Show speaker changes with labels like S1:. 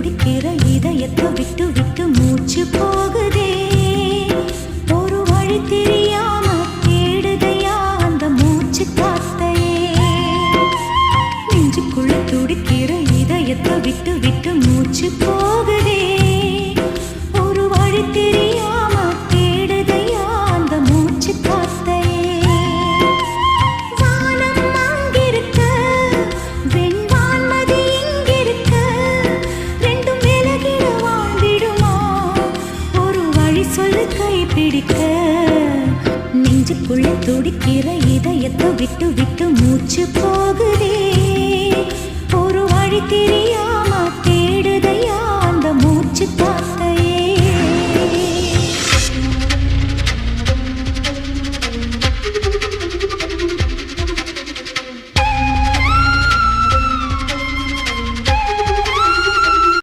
S1: துடிக்கிற இதயத்தை விட்டு விட்டு மூச்சு போகுதே. ஒரு வழி தெரியாம தேடுதையா அந்த மூச்சு காத்தையே. நெஞ்சுக்குள்ள துடிக்கிற இதயத்தை விட்டு விட்டு மூச்சு போகுதே. ஒரு வழி தெரியாம தேடுதையா அந்த மூச்சு காத்தையே. வானம் அங்கிருக்க, வெண்வான்மதி இங்கிருக்க, ரெண்டும் விலகிட வாழ்ந்திடுமா? ஒரு வழி சொல்லு கைப்பிடிக்க. நெஞ்சுக்குள்ள துடிக்கிற இதயத்தை விட்டு விட்டு மூச்சு போகுதே. ஒரு வழி தெரியா